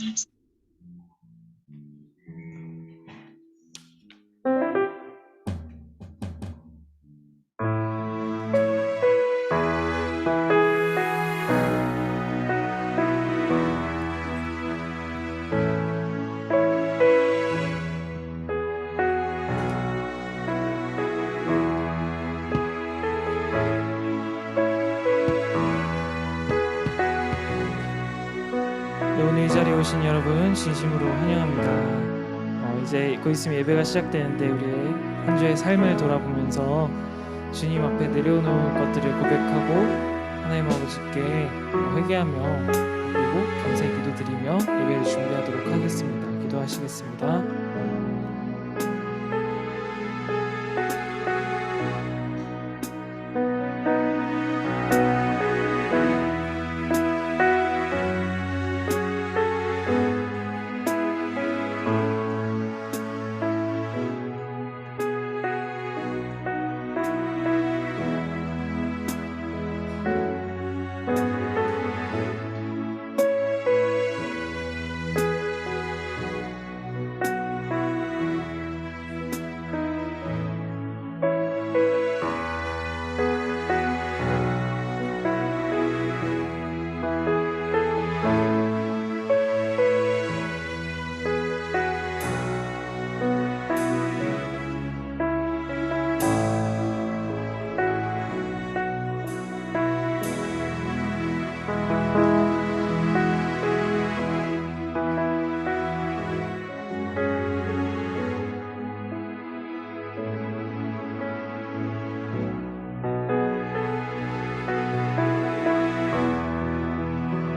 네, 오늘 이 자리에 오신 여러분 진심으로 환영합니다. 이제 곧 있으면 예배가 시작되는데 우리의 한 주의 삶을 돌아보면서 주님 앞에 내려놓은 것들을 고백하고 하나님 아버지께 회개하며 그리고 감사의 기도드리며 예배를 준비하도록 하겠습니다. 기도하시겠습니다.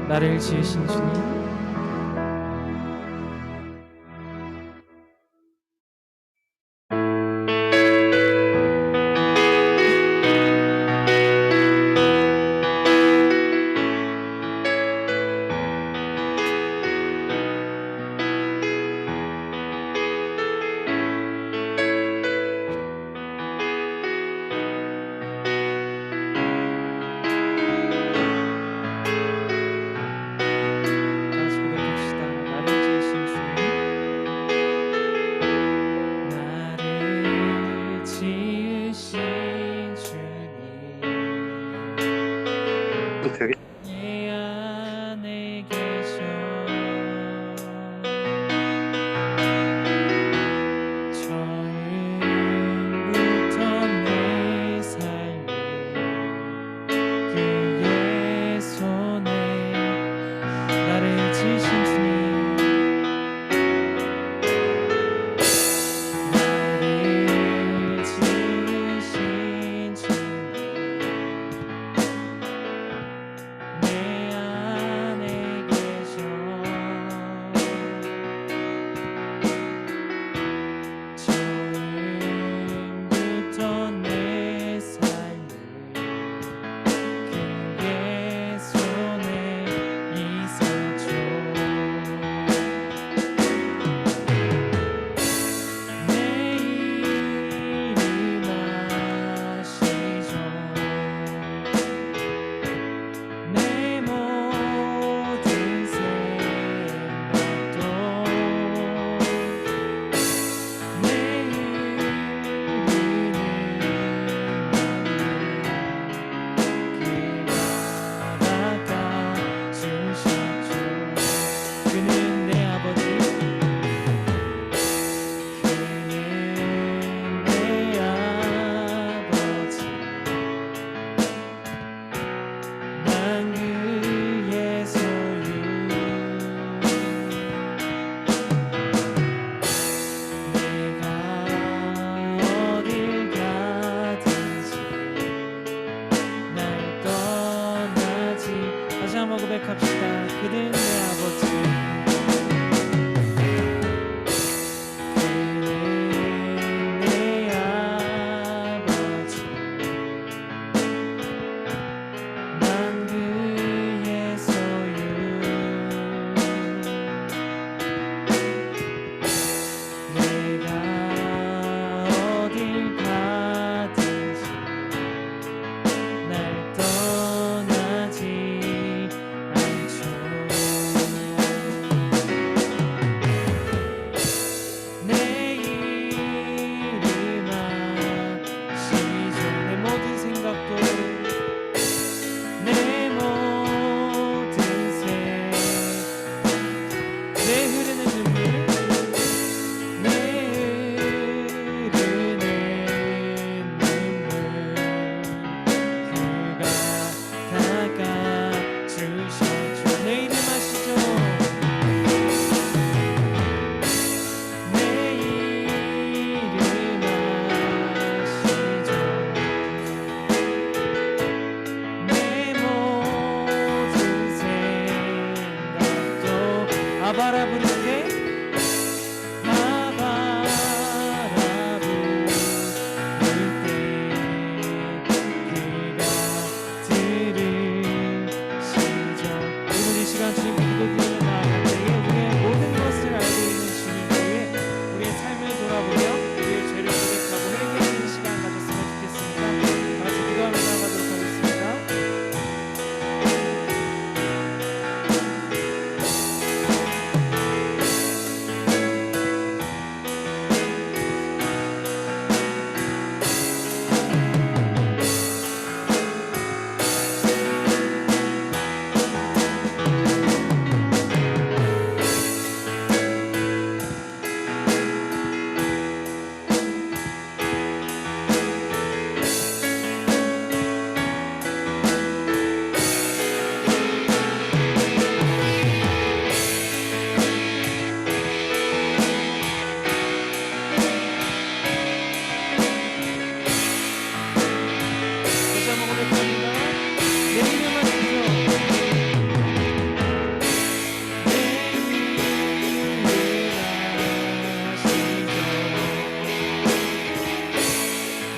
나를 지으신 주님, 다시 고백합시다. 나를 지으신 주님, 나를 지으신 주님, 내 안에 계셔 처음부터 내 삶을 그의 손에 나를 지으신 주님, 나를 지으신 주님, 내 안에 계셔 처음부터 내 삶을 그의 손에 있어줘. 내 이름 아시죠. 내 모든 생각도 내 주셨죠. 그는 내 아버지, 그는 내 아버지, 난 그의 소유. 내가 어딜 가든지 날 떠나지. 다시 한번 고백합시다. 그는 내 아버지, 그는 내 아버지, 난 그의 소유. 내가 어딜 가든지 날 떠나지 않죠. 아바라 부를게. 아바라 부를 때 그가 들으시죠. 오늘 이 시간 주님 기도 드리며 나아갈 때에 우리의 모든 것을 알고 있는 주님께 우리의 삶을 돌아보며 우리의 죄를 고백하고 회개하는 시간 가졌으면 좋겠습니다. 다 같이 기도하며 나아가도록 하겠습니다. 다시 한번 고백합니다. 내 이름을 부르며 내 이름을 아시죠.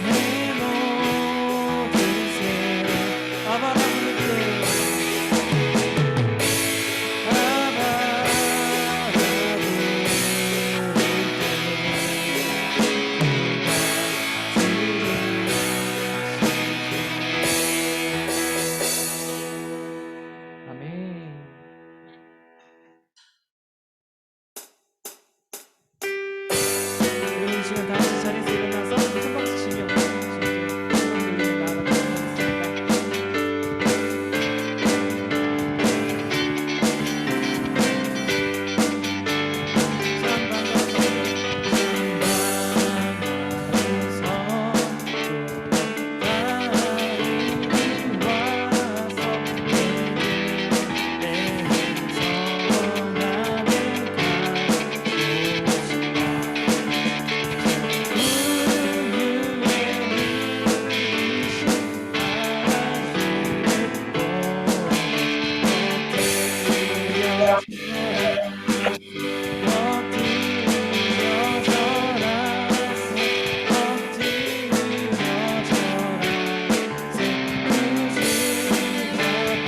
내 모든 새 아바라 부를 때 아바라 부를 때 아멘. 우리 이 시간 다 같이 자리에서 일어나서 큰 박수 치며 주님께 영광 돌리며 나아가도록 하겠습니다.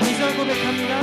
이절 고백합니다.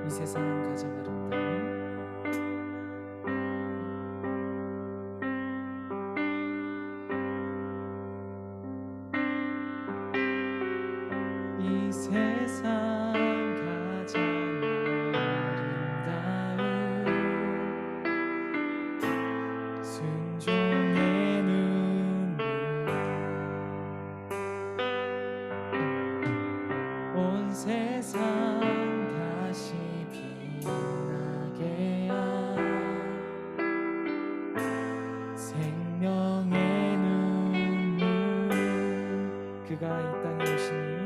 이 세상 가장 아름다운 이 세상 가장 아름다운 순종의 눈물 온 세상 다시 빛나게 하 생명의 눈물 그가 이 땅에 오시니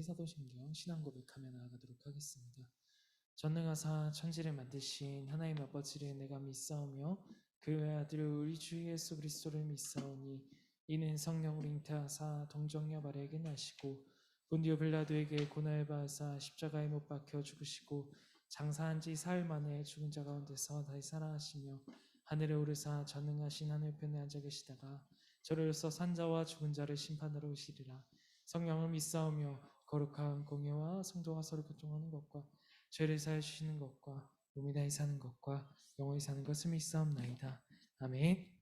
사도신경 신앙 고백하며 나아가도록 하겠습니다. 전능하사 천지를 만드신 하나님 아버지를 내가 믿사오며 그 외아들 우리 주 예수 그리스도를 믿사오니 이는 성령으로 잉태하사 동정녀 마리아에게 나시고 본디오 빌라도에게 고난을 받으사 십자가에 못 박혀 죽으시고 장사한 지 사흘 만에 죽은 자 가운데서 다시 살아나시며 하늘에 오르사 전능하신 하늘편에 앉아 계시다가 저리로서 산자와 죽은 자를 심판하러 오시리라. 성령을 믿사오며 거룩한 공예와 성도가 서로 교통하는 것과 죄를 사해 주시는 것과 몸이 다히 사는 것과 영원히 사는 것을 믿사옵나이다. 아멘.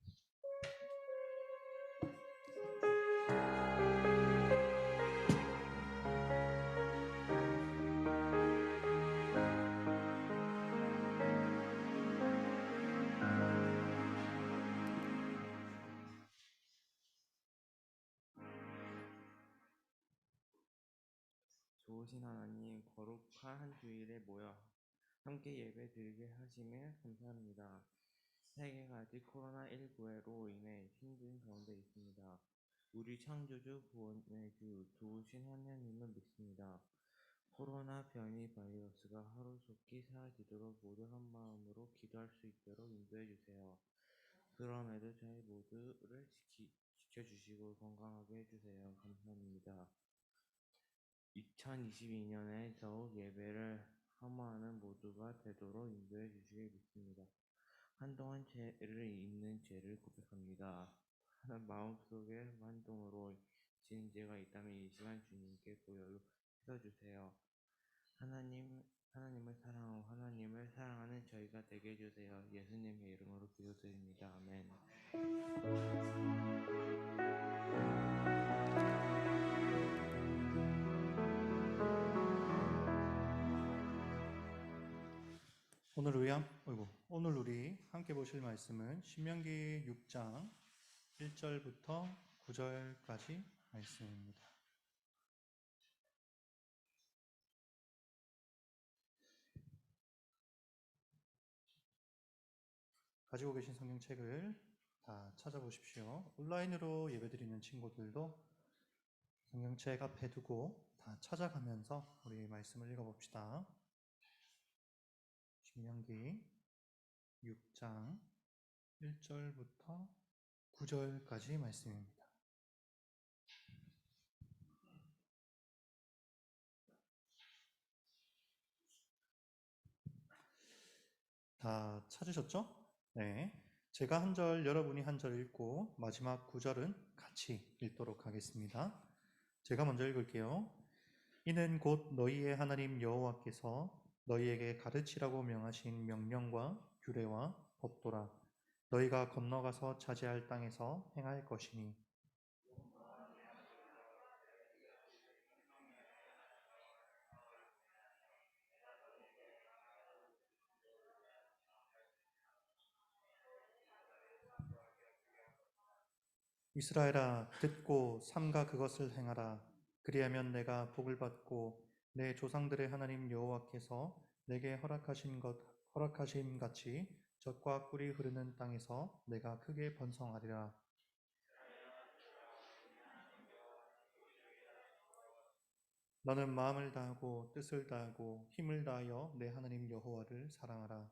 좋으신 하나님, 거룩한 한 주일에 모여 함께 예배 드리게 하심에 감사합니다. 세계가 아직 코로나19로 인해 힘든 가운데 있습니다. 우리 창조주 구원의 주 좋으신 하나님을 믿습니다. 코로나 변이 바이러스가 하루속히 사라지도록 모두 한 마음으로 기도할 수 있도록 인도해 주세요. 그럼에도 저희 모두를 지켜주시고 건강하게 해주세요. 감사합니다. 2022년에 더욱 예배를 사모하는 모두가 되도록 인도해 주시길 믿습니다. 한동안 죄를 있는 죄를 고백합니다. 마음속에 한동으로 지은 죄가 있다면 이 시간 주님께 고요히 씻어주세요. 하나님을 사랑하고 하나님을 사랑하는 저희가 되게 해주세요. 예수님의 이름으로 기도드립니다. 아멘. 오늘 우리 함께 보실 말씀은 신명기 6장 1절부터 9절까지 말씀입니다. 가지고 계신 성경책을 다 찾아보십시오. 온라인으로 예배드리는 친구들도 성경책 앞에 두고 다 찾아가면서 우리 말씀을 읽어봅시다. 신명기 6장 1절부터 9절까지 말씀입니다. 다 찾으셨죠? 네. 제가 한 절, 여러분이 한 절 읽고 마지막 9절은 같이 읽도록 하겠습니다. 제가 먼저 읽을게요. 이는 곧 너희의 하나님 여호와께서 너희에게 가르치라고 명하신 명령과 규례와 법도라. 너희가 건너가서 차지할 땅에서 행할 것이니 이스라엘아 듣고 삼가 그것을 행하라. 그리하면 내가 복을 받고 내 조상들의 하나님 여호와께서 내게 허락하심 같이 젖과 꿀이 흐르는 땅에서 내가 크게 번성하리라. 너는 마음을 다하고 뜻을 다하고 힘을 다하여 내 하나님 여호와를 사랑하라.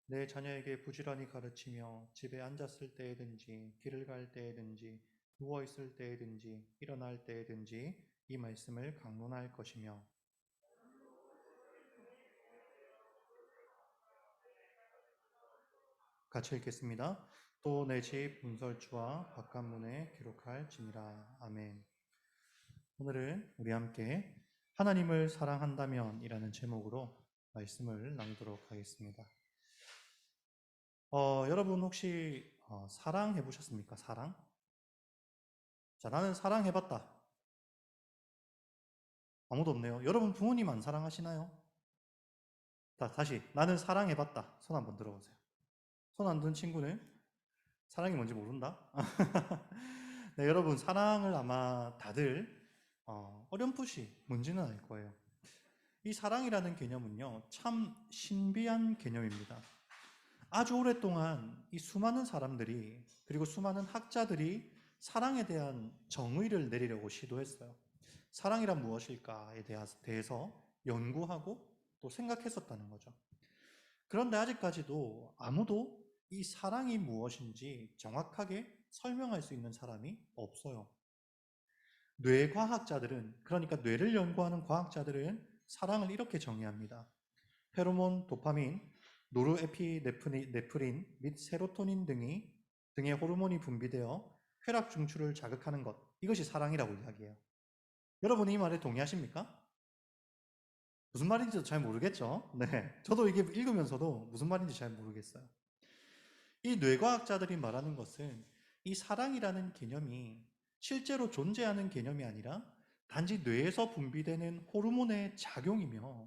내 자녀에게 부지런히 가르치며 집에 앉았을 때에든지 길을 갈 때에든지 누워 있을 때에든지 일어날 때에든지 이 말씀을 강론할 것이며 같이 읽겠습니다. 또 내 집 문설주와 바깥문에 기록할지니라. 아멘. 오늘은 우리 함께 하나님을 사랑한다면 이라는 제목으로 말씀을 나누도록 하겠습니다. 여러분 혹시 사랑해 보셨습니까? 사랑? 자, 나는 사랑해봤다. 아무도 없네요. 여러분 부모님 안 사랑하시나요? 다시 나는 사랑해봤다. 손 한번 들어보세요. 손 안 든 친구는 사랑이 뭔지 모른다? 네, 여러분 사랑을 아마 다들 어렴풋이 뭔지는 알 거예요. 이 사랑이라는 개념은요, 참 신비한 개념입니다. 아주 오랫동안 이 수많은 사람들이 그리고 수많은 학자들이 사랑에 대한 정의를 내리려고 시도했어요. 사랑이란 무엇일까에 대해서 연구하고 또 생각했었다는 거죠. 그런데 아직까지도 아무도 이 사랑이 무엇인지 정확하게 설명할 수 있는 사람이 없어요. 뇌과학자들은, 그러니까 뇌를 연구하는 과학자들은 사랑을 이렇게 정의합니다. 페로몬, 도파민, 노르에피네프린 및 세로토닌 등의 호르몬이 분비되어 쾌락 중추를 자극하는 것, 이것이 사랑이라고 이야기해요. 여러분 이 말에 동의하십니까? 무슨 말인지도 잘 모르겠죠? 네, 저도 이게 읽으면서도 무슨 말인지 잘 모르겠어요. 이 뇌과학자들이 말하는 것은 이 사랑이라는 개념이 실제로 존재하는 개념이 아니라 단지 뇌에서 분비되는 호르몬의 작용이며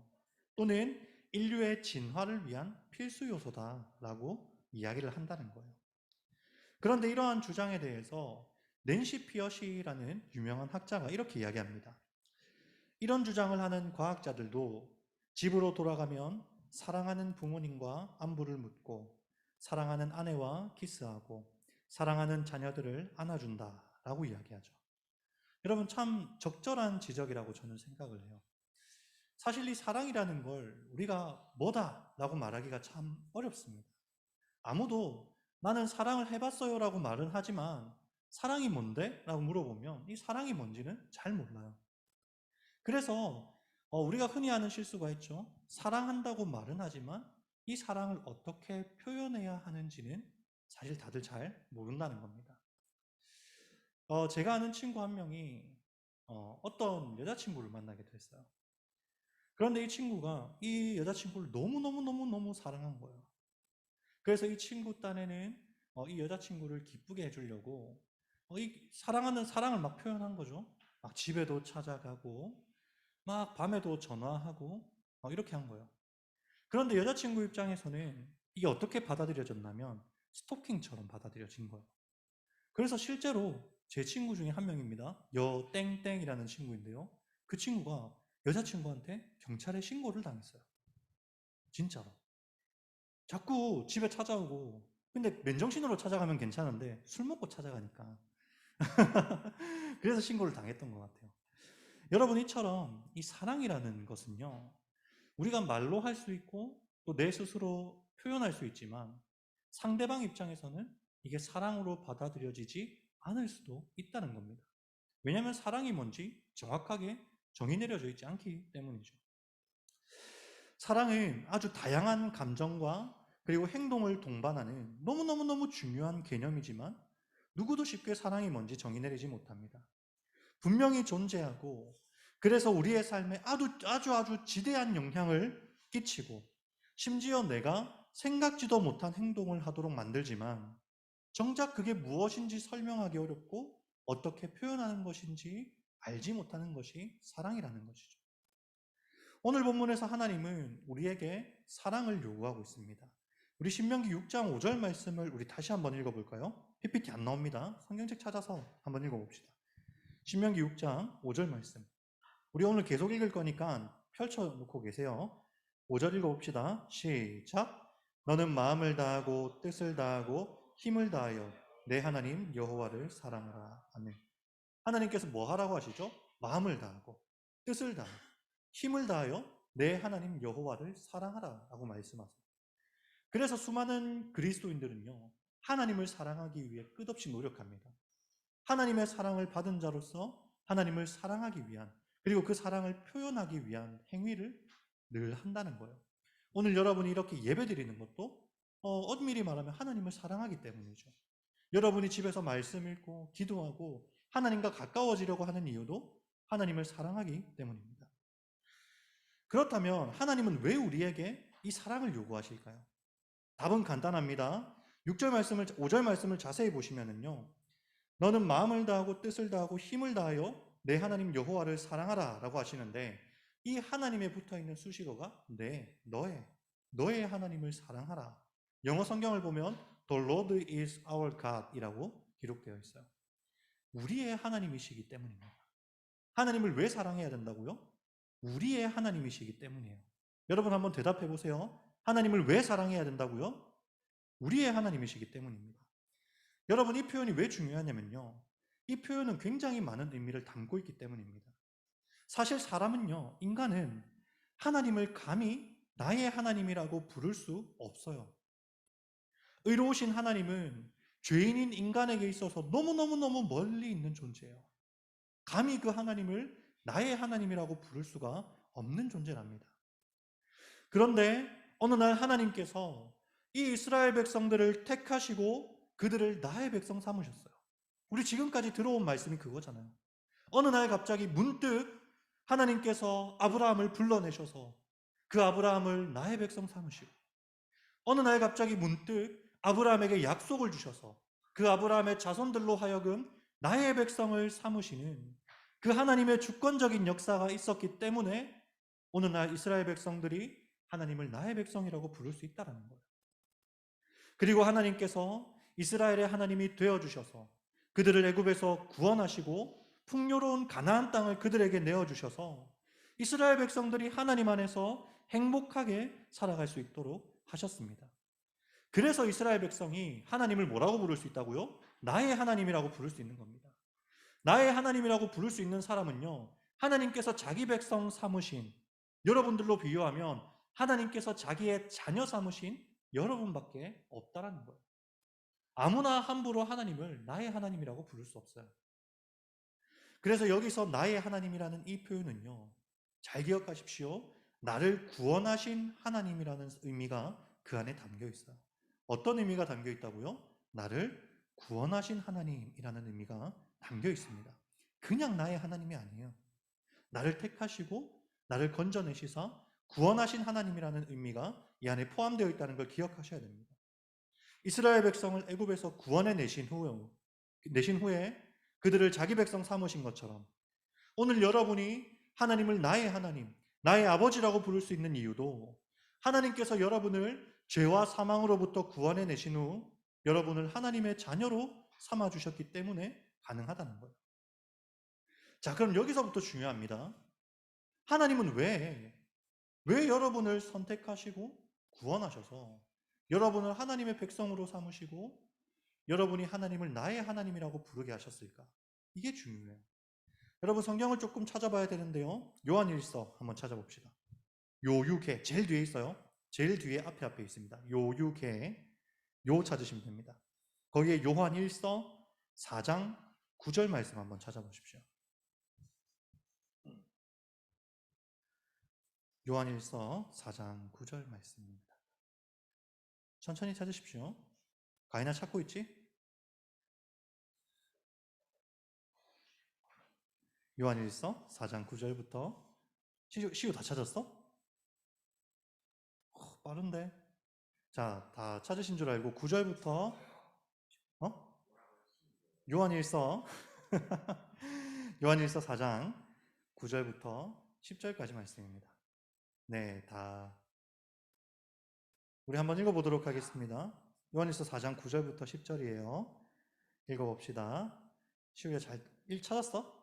또는 인류의 진화를 위한 필수 요소다라고 이야기를 한다는 거예요. 그런데 이러한 주장에 대해서 낸시 피어시라는 유명한 학자가 이렇게 이야기합니다. 이런 주장을 하는 과학자들도 집으로 돌아가면 사랑하는 부모님과 안부를 묻고 사랑하는 아내와 키스하고 사랑하는 자녀들을 안아준다라고 이야기하죠. 여러분 참 적절한 지적이라고 저는 생각을 해요. 사실 이 사랑이라는 걸 우리가 뭐다라고 말하기가 참 어렵습니다. 아무도 나는 사랑을 해봤어요 라고 말은 하지만 사랑이 뭔데? 라고 물어보면 이 사랑이 뭔지는 잘 몰라요. 그래서 우리가 흔히 하는 실수가 있죠. 사랑한다고 말은 하지만 이 사랑을 어떻게 표현해야 하는지는 사실 다들 잘 모른다는 겁니다. 제가 아는 친구 한 명이 어떤 여자친구를 만나게 됐어요. 그런데 이 친구가 이 여자친구를 너무너무 사랑한 거예요. 그래서 이 친구 딴에는 이 여자친구를 기쁘게 해주려고 이 사랑하는 사랑을 막 표현한 거죠. 막 집에도 찾아가고 막 밤에도 전화하고 이렇게 한 거예요. 그런데 여자친구 입장에서는 이게 어떻게 받아들여졌냐면 스토킹처럼 받아들여진 거예요. 그래서 실제로 제 친구 중에 한 명입니다. 여땡땡이라는 친구인데요. 그 친구가 여자친구한테 경찰에 신고를 당했어요. 진짜로. 자꾸 집에 찾아오고, 근데 맨정신으로 찾아가면 괜찮은데 술 먹고 찾아가니까 그래서 신고를 당했던 것 같아요. 여러분 이처럼 이 사랑이라는 것은요, 우리가 말로 할 수 있고 또 내 스스로 표현할 수 있지만 상대방 입장에서는 이게 사랑으로 받아들여지지 않을 수도 있다는 겁니다. 왜냐하면 사랑이 뭔지 정확하게 정의 내려져 있지 않기 때문이죠. 사랑은 아주 다양한 감정과 그리고 행동을 동반하는 너무너무 중요한 개념이지만 누구도 쉽게 사랑이 뭔지 정의 내리지 못합니다. 분명히 존재하고 그래서 우리의 삶에 아주 지대한 영향을 끼치고 심지어 내가 생각지도 못한 행동을 하도록 만들지만 정작 그게 무엇인지 설명하기 어렵고 어떻게 표현하는 것인지 알지 못하는 것이 사랑이라는 것이죠. 오늘 본문에서 하나님은 우리에게 사랑을 요구하고 있습니다. 우리 신명기 6장 5절 말씀을 우리 다시 한번 읽어볼까요? PPT 안 나옵니다. 성경책 찾아서 한번 읽어봅시다. 신명기 6장 5절 말씀. 우리 오늘 계속 읽을 거니까 펼쳐놓고 계세요. 5절 읽어봅시다. 시작. 너는 마음을 다하고 뜻을 다하고 힘을 다하여 내 하나님 여호와를 사랑하라. 아멘. 하나님께서 뭐 하라고 하시죠? 마음을 다하고 뜻을 다하고 힘을 다하여 내 하나님 여호와를 사랑하라 라고 말씀하세요. 그래서 수많은 그리스도인들은요, 하나님을 사랑하기 위해 끝없이 노력합니다. 하나님의 사랑을 받은 자로서 하나님을 사랑하기 위한, 그리고 그 사랑을 표현하기 위한 행위를 늘 한다는 거예요. 오늘 여러분이 이렇게 예배드리는 것도 엄밀히 말하면 하나님을 사랑하기 때문이죠. 여러분이 집에서 말씀 읽고 기도하고 하나님과 가까워지려고 하는 이유도 하나님을 사랑하기 때문입니다. 그렇다면 하나님은 왜 우리에게 이 사랑을 요구하실까요? 답은 간단합니다. 6절 말씀을, 5절 말씀을 자세히 보시면은요, 너는 마음을 다하고 뜻을 다하고 힘을 다하여 내 하나님 여호와를 사랑하라 라고 하시는데 이 하나님에 붙어있는 수식어가 너의 하나님을 사랑하라. 영어 성경을 보면 The Lord is our God 이라고 기록되어 있어요. 우리의 하나님이시기 때문입니다. 하나님을 왜 사랑해야 된다고요? 우리의 하나님이시기 때문이에요. 여러분 한번 대답해 보세요. 하나님을 왜 사랑해야 된다고요? 우리의 하나님이시기 때문입니다. 여러분 이 표현이 왜 중요하냐면요, 이 표현은 굉장히 많은 의미를 담고 있기 때문입니다. 사실 사람은요, 인간은 하나님을 감히 나의 하나님이라고 부를 수 없어요. 의로우신 하나님은 죄인인 인간에게 있어서 너무너무너무 멀리 있는 존재예요. 감히 그 하나님을 나의 하나님이라고 부를 수가 없는 존재랍니다. 그런데 어느 날 하나님께서 이 이스라엘 백성들을 택하시고 그들을 나의 백성 삼으셨어요. 우리 지금까지 들어온 말씀이 그거잖아요. 어느 날 갑자기 문득 하나님께서 아브라함을 불러내셔서 그 아브라함을 나의 백성 삼으시고, 어느 날 갑자기 문득 아브라함에게 약속을 주셔서 그 아브라함의 자손들로 하여금 나의 백성을 삼으시는 그 하나님의 주권적인 역사가 있었기 때문에 어느 날 이스라엘 백성들이 하나님을 나의 백성이라고 부를 수 있다는 거예요. 그리고 하나님께서 이스라엘의 하나님이 되어주셔서 그들을 애굽에서 구원하시고 풍요로운 가나안 땅을 그들에게 내어주셔서 이스라엘 백성들이 하나님 안에서 행복하게 살아갈 수 있도록 하셨습니다. 그래서 이스라엘 백성이 하나님을 뭐라고 부를 수 있다고요? 나의 하나님이라고 부를 수 있는 겁니다. 나의 하나님이라고 부를 수 있는 사람은요, 하나님께서 자기 백성 삼으신, 여러분들로 비유하면 하나님께서 자기의 자녀 삼으신 여러분밖에 없다라는 거예요. 아무나 함부로 하나님을 나의 하나님이라고 부를 수 없어요. 그래서 여기서 나의 하나님이라는 이 표현은요, 잘 기억하십시오. 나를 구원하신 하나님이라는 의미가 그 안에 담겨 있어요. 어떤 의미가 담겨 있다고요? 나를 구원하신 하나님이라는 의미가 담겨 있습니다. 그냥 나의 하나님이 아니에요. 나를 택하시고 나를 건져내시사 구원하신 하나님이라는 의미가 이 안에 포함되어 있다는 걸 기억하셔야 됩니다. 이스라엘 백성을 애굽에서 구원해 내신 후에 그들을 자기 백성 삼으신 것처럼 오늘 여러분이 하나님을 나의 하나님, 나의 아버지라고 부를 수 있는 이유도 하나님께서 여러분을 죄와 사망으로부터 구원해 내신 후 여러분을 하나님의 자녀로 삼아주셨기 때문에 가능하다는 거예요. 자, 그럼 여기서부터 중요합니다. 하나님은 왜 여러분을 선택하시고 구원하셔서 여러분을 하나님의 백성으로 삼으시고 여러분이 하나님을 나의 하나님이라고 부르게 하셨을까? 이게 중요해요. 여러분 성경을 조금 찾아봐야 되는데요. 요한일서 한번 찾아봅시다. 요유계 제일 뒤에 있어요. 제일 뒤에 앞에 있습니다. 요유계 요 찾으시면 됩니다. 거기에 요한일서 4장 9절 말씀 한번 찾아보십시오. 요한일서 4장 9절 말씀입니다. 천천히 찾으십시오. 가인아 찾고 있지? 요한일서 4장 9절부터 시우 다 찾았어? 빠른데? 자, 다 찾으신 줄 알고 9절부터 요한일서 요한일서 4장 9절부터 10절까지 말씀입니다. 네, 다 우리 한번 읽어보도록 하겠습니다. 요한일서 4장 9절부터 10절이에요. 읽어봅시다. 시우야 잘 찾았어?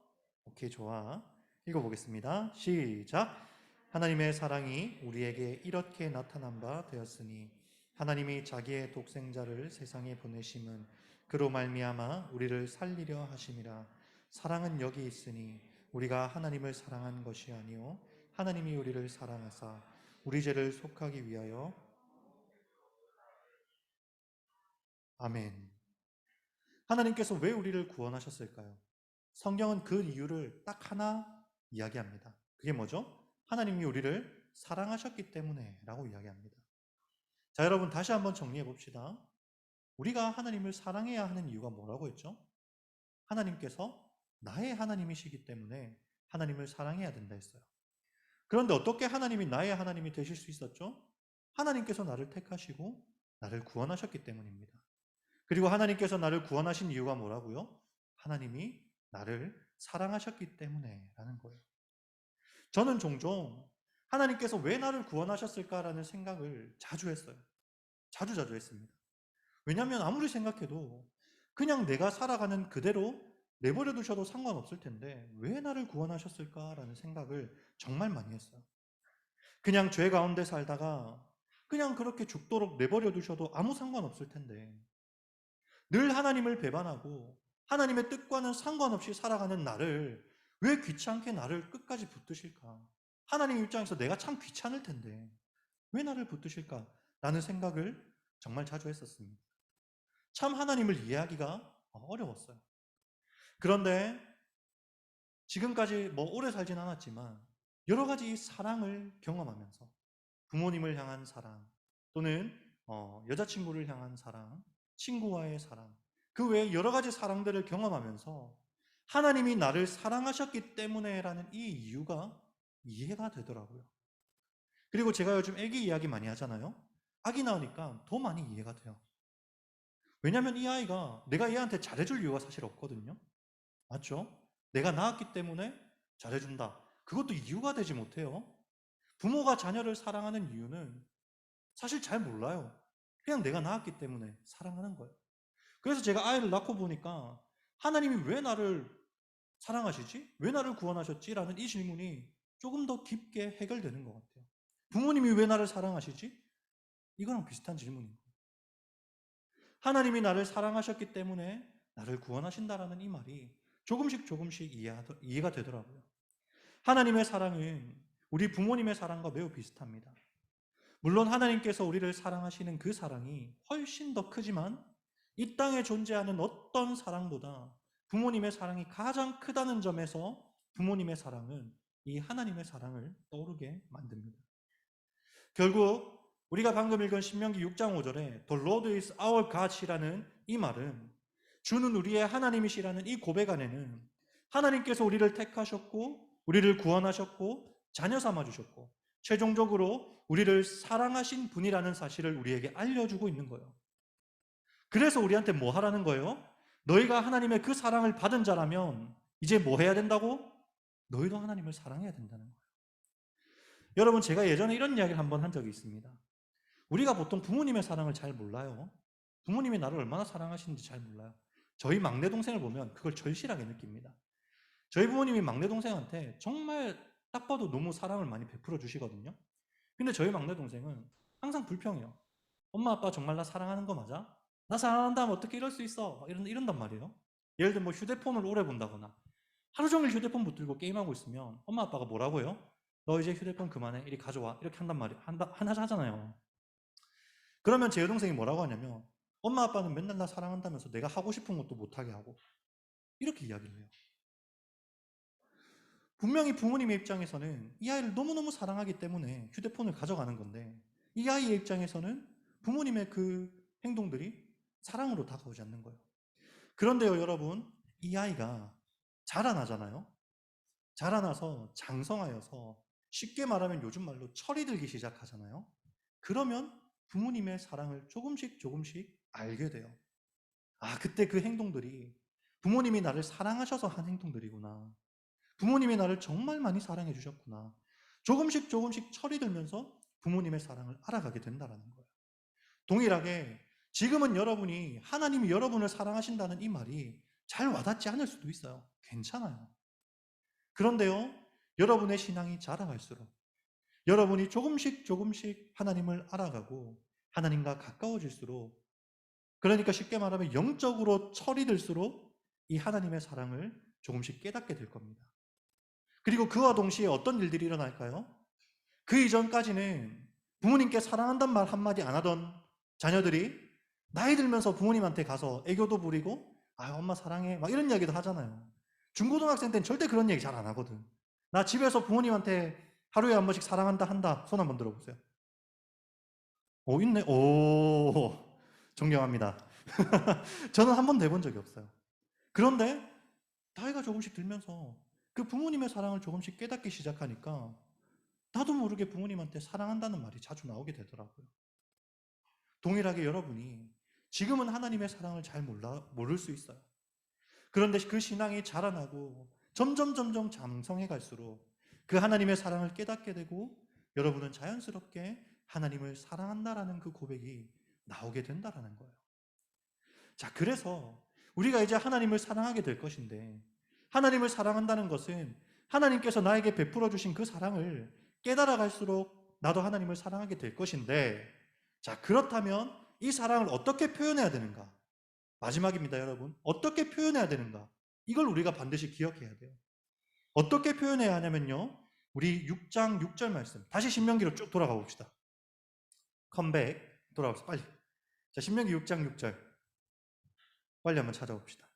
오케이, 좋아. 읽어보겠습니다. 시작. 하나님의 사랑이 우리에게 이렇게 나타난 바 되었으니 하나님이 자기의 독생자를 세상에 보내심은 그로 말미암아 우리를 살리려 하심이라. 사랑은 여기 있으니 우리가 하나님을 사랑한 것이 아니요 하나님이 우리를 사랑하사 우리 죄를 속하기 위하여. 아멘. 하나님께서 왜 우리를 구원하셨을까요? 성경은 그 이유를 딱 하나 이야기합니다. 그게 뭐죠? 하나님이 우리를 사랑하셨기 때문에 라고 이야기합니다. 자, 여러분 다시 한번 정리해 봅시다. 우리가 하나님을 사랑해야 하는 이유가 뭐라고 했죠? 하나님께서 나의 하나님이시기 때문에 하나님을 사랑해야 된다 했어요. 그런데 어떻게 하나님이 나의 하나님이 되실 수 있었죠? 하나님께서 나를 택하시고 나를 구원하셨기 때문입니다. 그리고 하나님께서 나를 구원하신 이유가 뭐라고요? 하나님이 나를 사랑하셨기 때문에 라는 거예요. 저는 종종 하나님께서 왜 나를 구원하셨을까라는 생각을 자주 했어요. 자주 했습니다. 왜냐하면 아무리 생각해도 그냥 내가 살아가는 그대로 내버려 두셔도 상관없을 텐데 왜 나를 구원하셨을까라는 생각을 정말 많이 했어요. 그냥 죄 가운데 살다가 그냥 그렇게 죽도록 내버려 두셔도 아무 상관없을 텐데 늘 하나님을 배반하고 하나님의 뜻과는 상관없이 살아가는 나를 왜 귀찮게 나를 끝까지 붙드실까? 하나님 입장에서 내가 참 귀찮을 텐데 왜 나를 붙드실까? 라는 생각을 정말 자주 했었습니다. 참 하나님을 이해하기가 어려웠어요. 그런데 지금까지 오래 살진 않았지만 여러 가지 이 사랑을 경험하면서 부모님을 향한 사랑 또는 여자친구를 향한 사랑, 친구와의 사랑, 그 외에 여러 가지 사랑들을 경험하면서 하나님이 나를 사랑하셨기 때문에라는 이 이유가 이해가 되더라고요. 그리고 제가 요즘 애기 이야기 많이 하잖아요. 아기 낳으니까 더 많이 이해가 돼요. 왜냐하면 이 아이가 내가 얘한테 잘해줄 이유가 사실 없거든요. 맞죠? 내가 낳았기 때문에 잘해준다. 그것도 이유가 되지 못해요. 부모가 자녀를 사랑하는 이유는 사실 잘 몰라요. 그냥 내가 낳았기 때문에 사랑하는 거예요. 그래서 제가 아이를 낳고 보니까 하나님이 왜 나를 사랑하시지? 왜 나를 구원하셨지? 라는 이 질문이 조금 더 깊게 해결되는 것 같아요. 부모님이 왜 나를 사랑하시지? 이거랑 비슷한 질문인 거예요. 하나님이 나를 사랑하셨기 때문에 나를 구원하신다라는 이 말이 조금씩 이해가 되더라고요. 하나님의 사랑은 우리 부모님의 사랑과 매우 비슷합니다. 물론 하나님께서 우리를 사랑하시는 그 사랑이 훨씬 더 크지만 이 땅에 존재하는 어떤 사랑보다 부모님의 사랑이 가장 크다는 점에서 부모님의 사랑은 이 하나님의 사랑을 떠오르게 만듭니다. 결국 우리가 방금 읽은 신명기 6장 5절에 The Lord is our God이라는 이 말은 주는 우리의 하나님이시라는 이 고백 안에는 하나님께서 우리를 택하셨고 우리를 구원하셨고 자녀 삼아주셨고 최종적으로 우리를 사랑하신 분이라는 사실을 우리에게 알려주고 있는 거예요. 그래서 우리한테 뭐 하라는 거예요? 너희가 하나님의 그 사랑을 받은 자라면 이제 뭐 해야 된다고? 너희도 하나님을 사랑해야 된다는 거예요. 여러분, 제가 예전에 이런 이야기를 한번 한 적이 있습니다. 우리가 보통 부모님의 사랑을 잘 몰라요. 부모님이 나를 얼마나 사랑하시는지 잘 몰라요. 저희 막내 동생을 보면 그걸 절실하게 느낍니다. 저희 부모님이 막내 동생한테 정말 딱 봐도 너무 사랑을 많이 베풀어 주시거든요. 근데 저희 막내 동생은 항상 불평해요. 엄마 아빠 정말 나 사랑하는 거 맞아? 나 사랑한다면 어떻게 이럴 수 있어? 이런단 말이에요. 예를 들면 휴대폰을 오래 본다거나 하루 종일 휴대폰 붙들고 게임하고 있으면 엄마 아빠가 뭐라고 해요? 너 이제 휴대폰 그만해. 이리 가져와. 이렇게 한단 말이에요. 하잖아요. 그러면 제 여동생이 뭐라고 하냐면 엄마 아빠는 맨날 나 사랑한다면서 내가 하고 싶은 것도 못하게 하고 이렇게 이야기를 해요. 분명히 부모님의 입장에서는 이 아이를 너무너무 사랑하기 때문에 휴대폰을 가져가는 건데 이 아이의 입장에서는 부모님의 그 행동들이 사랑으로 다가오지 않는 거예요. 그런데요, 여러분, 이 아이가 자라나잖아요. 자라나서 장성하여서 쉽게 말하면 요즘 말로 철이 들기 시작하잖아요. 그러면 부모님의 사랑을 조금씩 알게 돼요. 아, 그때 그 행동들이 부모님이 나를 사랑하셔서 한 행동들이구나. 부모님이 나를 정말 많이 사랑해 주셨구나. 조금씩 철이 들면서 부모님의 사랑을 알아가게 된다는 거예요. 동일하게 지금은 여러분이 하나님이 여러분을 사랑하신다는 이 말이 잘 와닿지 않을 수도 있어요. 괜찮아요. 그런데요, 여러분의 신앙이 자라갈수록 여러분이 조금씩 하나님을 알아가고 하나님과 가까워질수록 그러니까 쉽게 말하면 영적으로 철이 들수록 이 하나님의 사랑을 조금씩 깨닫게 될 겁니다. 그리고 그와 동시에 어떤 일들이 일어날까요? 그 이전까지는 부모님께 사랑한단 말 한마디 안 하던 자녀들이 나이 들면서 부모님한테 가서 애교도 부리고 아 엄마 사랑해 막 이런 이야기도 하잖아요. 중고등학생 때는 절대 그런 얘기 잘 안 하거든. 나 집에서 부모님한테 하루에 한 번씩 사랑한다 한다. 손 한번 들어보세요. 오 있네. 오 존경합니다. 저는 한 번도 해본 적이 없어요. 그런데 나이가 조금씩 들면서 그 부모님의 사랑을 조금씩 깨닫기 시작하니까 나도 모르게 부모님한테 사랑한다는 말이 자주 나오게 되더라고요. 동일하게 여러분이 지금은 하나님의 사랑을 잘 모를 수 있어요. 그런데 그 신앙이 자라나고 점점 장성해 갈수록 그 하나님의 사랑을 깨닫게 되고 여러분은 자연스럽게 하나님을 사랑한다라는 그 고백이 나오게 된다라는 거예요. 자, 그래서 우리가 이제 하나님을 사랑하게 될 것인데 하나님을 사랑한다는 것은 하나님께서 나에게 베풀어 주신 그 사랑을 깨달아 갈수록 나도 하나님을 사랑하게 될 것인데 자, 그렇다면 이 사랑을 어떻게 표현해야 되는가? 마지막입니다, 여러분. 어떻게 표현해야 되는가? 이걸 우리가 반드시 기억해야 돼요. 어떻게 표현해야 하냐면요. 우리 6장 6절 말씀. 다시 신명기로 쭉 돌아가 봅시다. 컴백. 돌아갑시다. 빨리. 자, 신명기 6장 6절. 빨리 한번 찾아봅시다.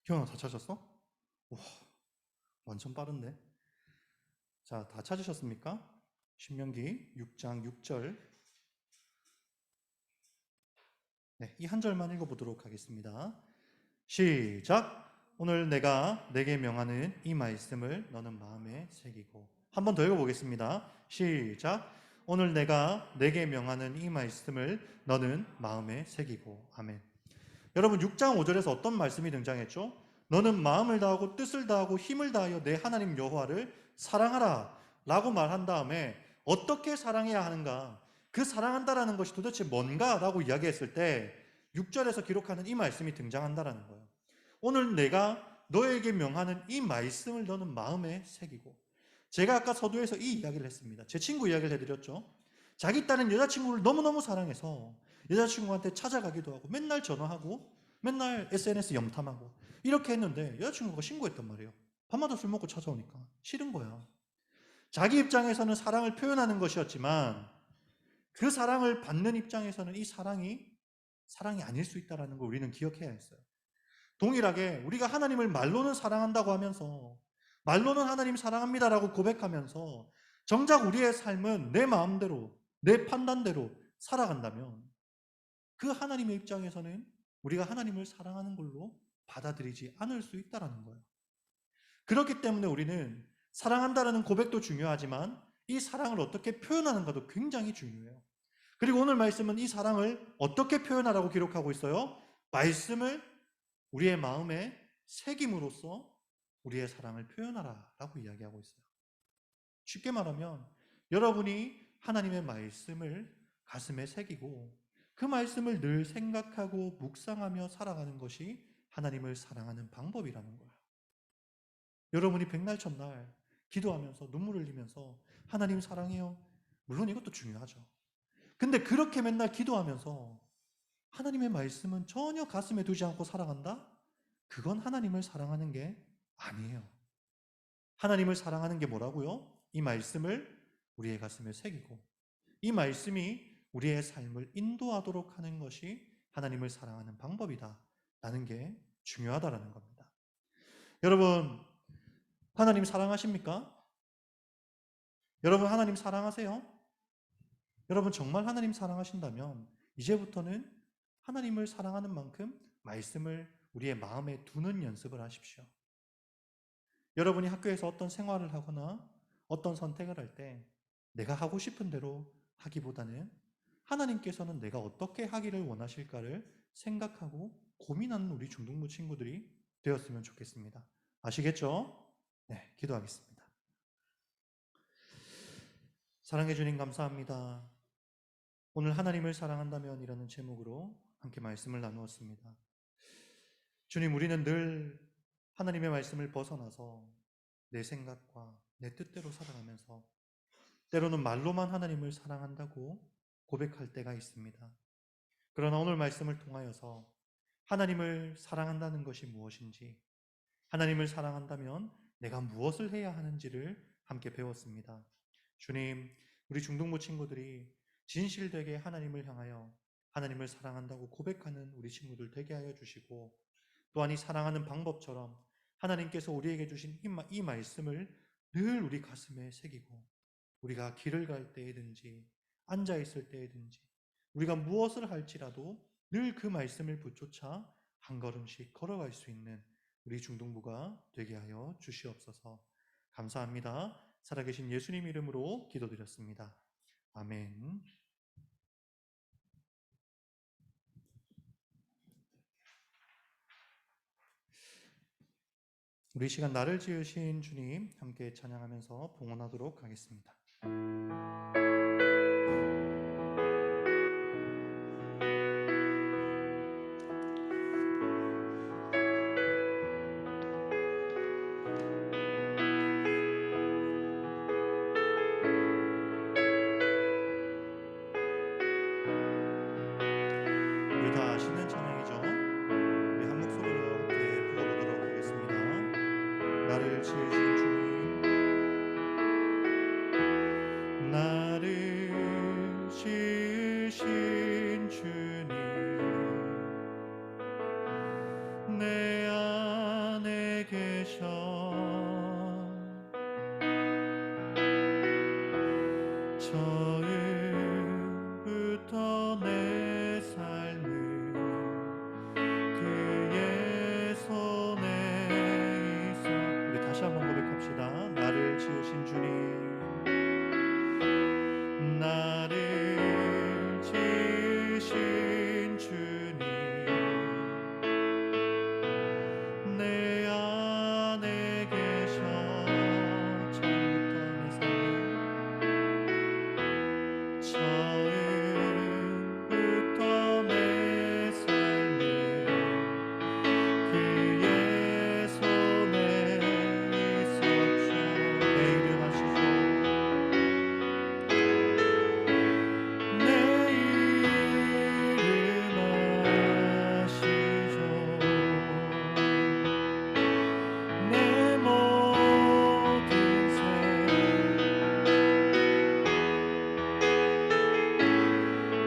기현아, 다 찾았어? 와, 완전 빠른데. 자, 다 찾으셨습니까? 신명기 6장 6절. 네, 이 한 절만 읽어보도록 하겠습니다. 시작. 오늘 내가 내게 명하는 이 말씀을 너는 마음에 새기고. 한 번 더 읽어보겠습니다. 시작. 오늘 내가 내게 명하는 이 말씀을 너는 마음에 새기고. 아멘. 여러분 6장 5절에서 어떤 말씀이 등장했죠? 너는 마음을 다하고 뜻을 다하고 힘을 다하여 내 하나님 여호와를 사랑하라 라고 말한 다음에 어떻게 사랑해야 하는가, 그 사랑한다라는 것이 도대체 뭔가 라고 이야기했을 때 6절에서 기록하는 이 말씀이 등장한다라는 거예요. 오늘 내가 너에게 명하는 이 말씀을 너는 마음에 새기고. 제가 아까 서두에서 이 이야기를 했습니다. 제 친구 이야기를 해드렸죠. 자기 딸은 여자친구를 너무너무 사랑해서 여자친구한테 찾아가기도 하고 맨날 전화하고 맨날 SNS 염탐하고 이렇게 했는데 여자친구가 신고했단 말이에요. 밤마다 술 먹고 찾아오니까 싫은 거야. 자기 입장에서는 사랑을 표현하는 것이었지만 그 사랑을 받는 입장에서는 이 사랑이 아닐 수 있다는 걸 우리는 기억해야 했어요. 동일하게 우리가 하나님을 말로는 사랑한다고 하면서 말로는 하나님 사랑합니다라고 고백하면서 정작 우리의 삶은 내 마음대로 내 판단대로 살아간다면 그 하나님의 입장에서는 우리가 하나님을 사랑하는 걸로 받아들이지 않을 수 있다는 거예요. 그렇기 때문에 우리는 사랑한다라는 고백도 중요하지만 이 사랑을 어떻게 표현하는가도 굉장히 중요해요. 그리고 오늘 말씀은 이 사랑을 어떻게 표현하라고 기록하고 있어요? 말씀을 우리의 마음에 새김으로써 우리의 사랑을 표현하라 라고 이야기하고 있어요. 쉽게 말하면 여러분이 하나님의 말씀을 가슴에 새기고 그 말씀을 늘 생각하고 묵상하며 살아가는 것이 하나님을 사랑하는 방법이라는 거예요. 여러분이 백날 첫날 기도하면서 눈물 흘리면서 하나님 사랑해요. 물론 이것도 중요하죠. 근데 그렇게 맨날 기도하면서 하나님의 말씀은 전혀 가슴에 두지 않고 살아간다? 그건 하나님을 사랑하는 게 아니에요. 하나님을 사랑하는 게 뭐라고요? 이 말씀을 우리의 가슴에 새기고 이 말씀이 우리의 삶을 인도하도록 하는 것이 하나님을 사랑하는 방법이다 라는 게 중요하다라는 겁니다. 여러분, 하나님 사랑하십니까? 여러분 하나님 사랑하세요? 여러분 정말 하나님 사랑하신다면 이제부터는 하나님을 사랑하는 만큼 말씀을 우리의 마음에 두는 연습을 하십시오. 여러분이 학교에서 어떤 생활을 하거나 어떤 선택을 할 때 내가 하고 싶은 대로 하기보다는 하나님께서는 내가 어떻게 하기를 원하실까를 생각하고 고민하는 우리 중등부 친구들이 되었으면 좋겠습니다. 아시겠죠? 네, 기도하겠습니다. 사랑해 주님 감사합니다. 오늘 하나님을 사랑한다면 이라는 제목으로 함께 말씀을 나누었습니다. 주님, 우리는 늘 하나님의 말씀을 벗어나서 내 생각과 내 뜻대로 살아가면서 때로는 말로만 하나님을 사랑한다고 고백할 때가 있습니다. 그러나 오늘 말씀을 통하여서 하나님을 사랑한다는 것이 무엇인지, 하나님을 사랑한다면 내가 무엇을 해야 하는지를 함께 배웠습니다. 주님, 우리 중등부 친구들이 진실되게 하나님을 향하여 하나님을 사랑한다고 고백하는 우리 친구들 되게 하여 주시고, 또한 이 사랑하는 방법처럼 하나님께서 우리에게 주신 이 말씀을 늘 우리 가슴에 새기고 우리가 길을 갈 때에든지 앉아 있을 때에든지 우리가 무엇을 할지라도 늘 그 말씀을 붙쫓아 한 걸음씩 걸어갈 수 있는 우리 중등부가 되게 하여 주시옵소서. 감사합니다. 살아계신 예수님 이름으로 기도드렸습니다. 아멘. 우리 시간 나를 지으신 주님 함께 찬양하면서 봉헌하도록 하겠습니다. 나를 지으신 주님, 나를 지으신 주님, 내 안에 계셔 처음부터 내 삶을 그의 손에 있어. 우리 다시 한번 고백합시다. 나를 지으신 주님, 나를 지으신 주님, 내 안에 계셔 처음부터 내 삶을 그의 손에 있었죠. 내 이름 아시죠? 내 이름 아시죠? 내 모든 삶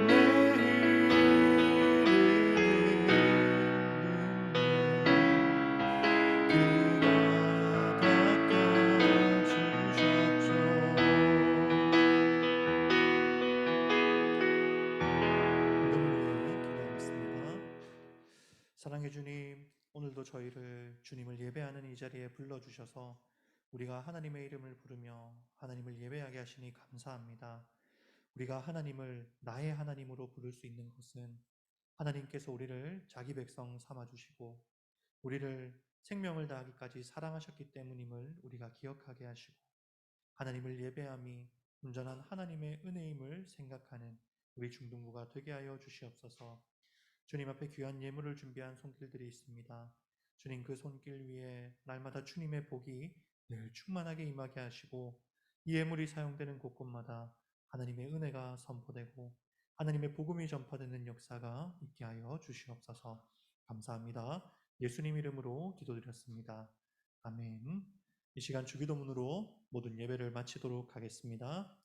내 이름은 그가 닦아주셨죠. 복음을 위해 기도하겠습니다. 사랑해 주님, 오늘도 저희를 주님을 예배하는 이 자리에 불러주셔서 우리가 하나님의 이름을 부르며 하나님을 예배하게 하시니 감사합니다. 우리가 하나님을 나의 하나님으로 부를 수 있는 것은 하나님께서 우리를 자기 백성 삼아주시고 우리를 생명을 다하기까지 사랑하셨기 때문임을 우리가 기억하게 하시고 하나님을 예배함이 온전한 하나님의 은혜임을 생각하는 우리 중등부가 되게 하여 주시옵소서. 주님 앞에 귀한 예물을 준비한 손길들이 있습니다. 주님 그 손길 위에 날마다 주님의 복이 늘 충만하게 임하게 하시고 이 예물이 사용되는 곳곳마다 하나님의 은혜가 선포되고 하나님의 복음이 전파되는 역사가 있게 하여 주시옵소서. 감사합니다. 예수님 이름으로 기도드렸습니다. 아멘. 이 시간 주기도문으로 모든 예배를 마치도록 하겠습니다.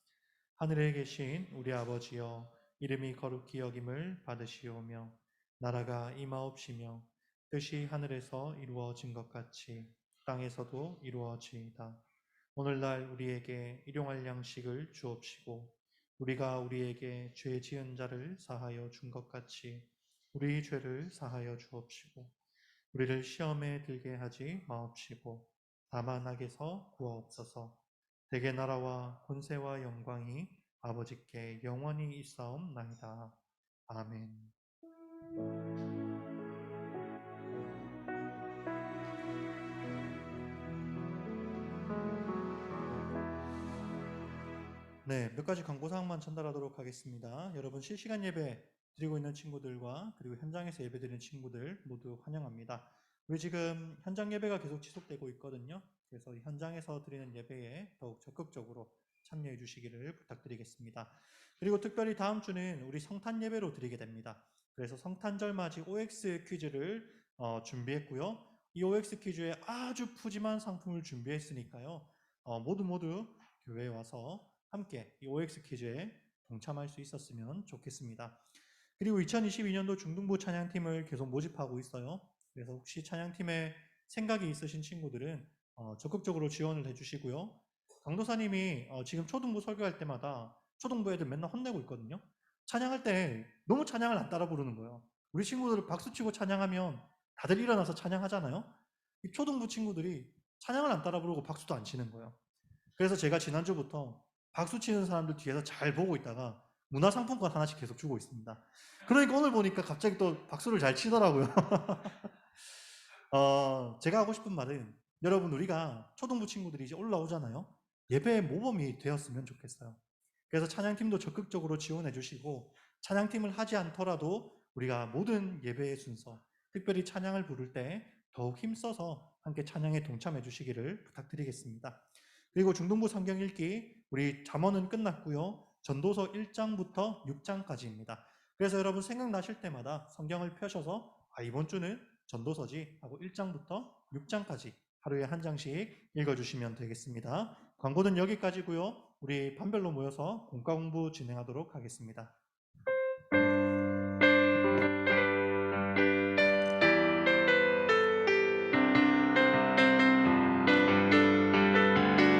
하늘에 계신 우리 아버지여, 이름이 거룩히 여김을 받으시오며 나라가 임하옵시며 뜻이 하늘에서 이루어진 것 같이 땅에서도 이루어지이다. 오늘날 우리에게 일용할 양식을 주옵시고 우리가 우리에게 죄 지은 자를 사하여 준 것 같이 우리 죄를 사하여 주옵시고 우리를 시험에 들게 하지 마옵시고 다만 악에서 구하옵소서. 대개 나라와 권세와 영광이 아버지께 영원히 있사옵나이다. 아멘. 네, 몇 가지 광고사항만 전달하도록 하겠습니다. 여러분 실시간 예배 드리고 있는 친구들과 그리고 현장에서 예배 드리는 친구들 모두 환영합니다. 우리 지금 현장 예배가 계속 지속되고 있거든요. 그래서 현장에서 드리는 예배에 더욱 적극적으로 참여해 주시기를 부탁드리겠습니다. 그리고 특별히 다음 주는 우리 성탄 예배로 드리게 됩니다. 그래서 성탄절 맞이 OX 퀴즈를 준비했고요. 이 OX 퀴즈에 아주 푸짐한 상품을 준비했으니까요. 모두 교회에 와서 함께 이 OX 퀴즈에 동참할 수 있었으면 좋겠습니다. 그리고 2022년도 중등부 찬양팀을 계속 모집하고 있어요. 그래서 혹시 찬양팀에 생각이 있으신 친구들은 적극적으로 지원을 해주시고요. 강도사님이 지금 초등부 설교할 때마다 초등부 애들 맨날 혼내고 있거든요. 찬양할 때 너무 찬양을 안 따라 부르는 거예요. 우리 친구들 박수치고 찬양하면 다들 일어나서 찬양하잖아요. 이 초등부 친구들이 찬양을 안 따라 부르고 박수도 안 치는 거예요. 그래서 제가 지난주부터 박수 치는 사람들 뒤에서 잘 보고 있다가 문화상품권 하나씩 계속 주고 있습니다. 그러니까 오늘 보니까 갑자기 또 박수를 잘 치더라고요. 제가 하고 싶은 말은 여러분 우리가 초등부 친구들이 이제 올라오잖아요. 예배의 모범이 되었으면 좋겠어요. 그래서 찬양팀도 적극적으로 지원해 주시고 찬양팀을 하지 않더라도 우리가 모든 예배의 순서, 특별히 찬양을 부를 때 더욱 힘써서 함께 찬양에 동참해 주시기를 부탁드리겠습니다. 그리고 중등부 성경 읽기 우리 잠언은 끝났고요. 전도서 1장부터 6장까지입니다. 그래서 여러분 생각나실 때마다 성경을 펴셔서 이번 주는 전도서지 하고 1장부터 6장까지 하루에 한 장씩 읽어주시면 되겠습니다. 광고는 여기까지고요. 우리 반별로 모여서 공과 공부 진행하도록 하겠습니다.